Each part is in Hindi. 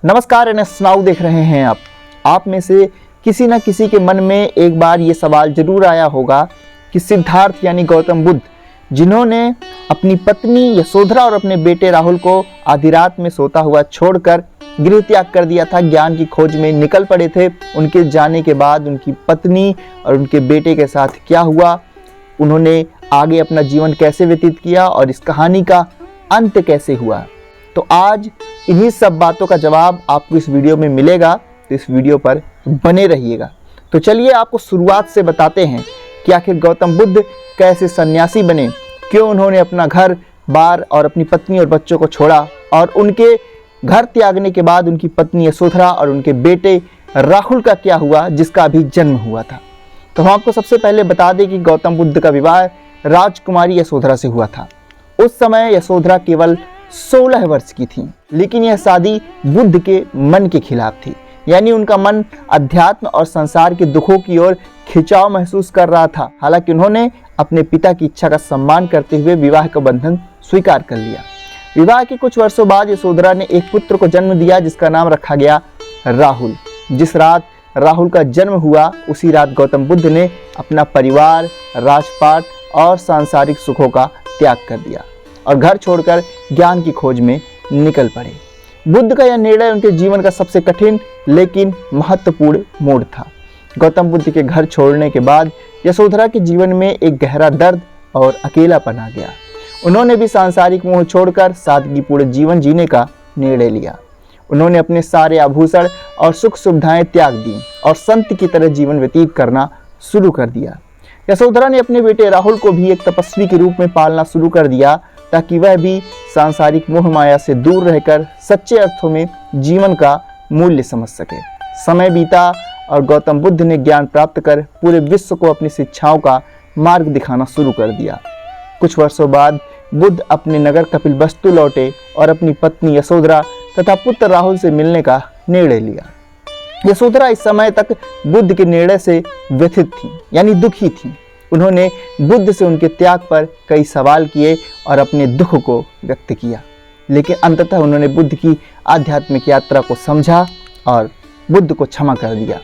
नमस्कार, एनएस नाउ देख रहे हैं आप में से किसी न किसी के मन में एक बार ये सवाल जरूर आया होगा कि सिद्धार्थ यानी गौतम बुद्ध, जिन्होंने अपनी पत्नी यशोधरा और अपने बेटे राहुल को आधी रात में सोता हुआ छोड़कर गृह त्याग कर दिया था, ज्ञान की खोज में निकल पड़े थे, उनके जाने के बाद उनकी पत्नी और उनके बेटे के साथ क्या हुआ, उन्होंने आगे अपना जीवन कैसे व्यतीत किया और इस कहानी का अंत कैसे हुआ। तो आज इन्हीं सब बातों का जवाब आपको इस वीडियो में मिलेगा, तो इस वीडियो पर बने रहिएगा। तो चलिए आपको शुरुआत से बताते हैं कि आखिर गौतम बुद्ध कैसे सन्यासी बने, क्यों उन्होंने अपना घर बार और अपनी पत्नी और बच्चों को छोड़ा, और उनके घर त्यागने के बाद उनकी पत्नी यशोधरा और उनके बेटे राहुल का क्या हुआ, जिसका अभी जन्म हुआ था। तो हम आपको सबसे पहले बता दें कि गौतम बुद्ध का विवाह राजकुमारी यशोधरा से हुआ था। उस समय यशोधरा केवल 16 वर्ष की थी, लेकिन यह शादी बुद्ध के मन के खिलाफ थी, यानी उनका मन अध्यात्म और संसार के दुखों की ओर खिंचाव महसूस कर रहा था। हालांकि उन्होंने अपने पिता की इच्छा का सम्मान करते हुए विवाह का बंधन स्वीकार कर लिया। विवाह के कुछ वर्षों बाद यशोधरा ने एक पुत्र को जन्म दिया, जिसका नाम रखा गया राहुल। जिस रात राहुल का जन्म हुआ, उसी रात गौतम बुद्ध ने अपना परिवार, राजपाट और सांसारिक सुखों का त्याग कर दिया और घर छोड़कर ज्ञान की खोज में निकल पड़े। बुद्ध का यह निर्णय उनके जीवन का सबसे कठिन लेकिन महत्वपूर्ण मोड़ था। गौतम बुद्ध के घर छोड़ने के बाद यशोधरा के जीवन में एक गहरा दर्द और अकेलापन आ गया। उन्होंने भी सांसारिक मोह छोड़कर सादगीपूर्ण जीवन जीने का निर्णय लिया। उन्होंने अपने सारे आभूषण और सुख सुविधाएं त्याग दी और संत की तरह जीवन व्यतीत करना शुरू कर दिया। यशोधरा ने अपने बेटे राहुल को भी एक तपस्वी के रूप में पालना शुरू कर दिया, ताकि वह भी सांसारिक मोह माया से दूर रहकर सच्चे अर्थों में जीवन का मूल्य समझ सके। समय बीता और गौतम बुद्ध ने ज्ञान प्राप्त कर पूरे विश्व को अपनी शिक्षाओं का मार्ग दिखाना शुरू कर दिया। कुछ वर्षों बाद बुद्ध अपने नगर कपिलवस्तु लौटे और अपनी पत्नी यशोधरा तथा पुत्र राहुल से मिलने का निर्णय लिया। यशोधरा इस समय तक बुद्ध के निर्णय से व्यथित थी, यानी दुखी थी। उन्होंने बुद्ध से उनके त्याग पर कई सवाल किए और अपने दुख को व्यक्त किया, लेकिन अंततः उन्होंने बुद्ध की आध्यात्मिक यात्रा को समझा और बुद्ध को क्षमा कर दिया।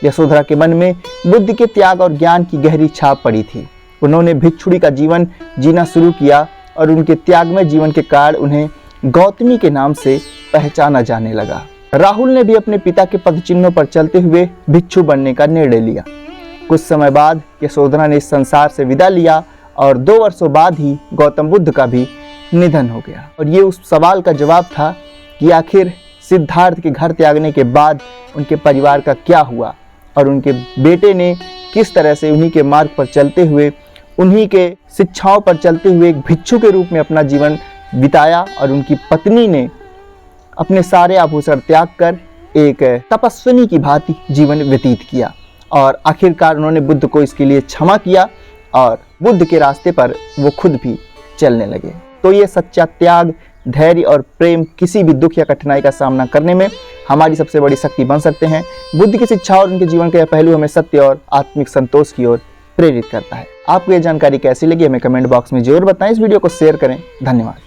यशोधरा के मन में बुद्ध के त्याग और ज्ञान की गहरी छाप पड़ी थी। उन्होंने भिक्षुणी का जीवन जीना शुरू किया और उनके त्यागमय जीवन के कारण उन्हें गौतमी के नाम से पहचाना जाने लगा। राहुल ने भी अपने पिता के पद चिन्हों पर चलते हुए भिक्षु बनने का निर्णय लिया। कुछ समय बाद यशोधरा ने इस संसार से विदा लिया और 2 वर्षों बाद ही गौतम बुद्ध का भी निधन हो गया। और ये उस सवाल का जवाब था कि आखिर सिद्धार्थ के घर त्यागने के बाद उनके परिवार का क्या हुआ और उनके बेटे ने किस तरह से उन्हीं के मार्ग पर चलते हुए, उन्हीं के शिक्षाओं पर चलते हुए एक भिक्षु के रूप में अपना जीवन बिताया, और उनकी पत्नी ने अपने सारे आभूषण त्याग कर एक तपस्विनी की भांति जीवन व्यतीत किया। और आखिरकार उन्होंने बुद्ध को इसके लिए क्षमा किया और बुद्ध के रास्ते पर वो खुद भी चलने लगे। तो ये सच्चा त्याग, धैर्य और प्रेम किसी भी दुख या कठिनाई का सामना करने में हमारी सबसे बड़ी शक्ति बन सकते हैं। बुद्ध की शिक्षा और उनके जीवन का यह पहलू हमें सत्य और आत्मिक संतोष की ओर प्रेरित करता है। आपको ये जानकारी कैसी लगी हमें कमेंट बॉक्स में जरूर बताएं। इस वीडियो को शेयर करें। धन्यवाद।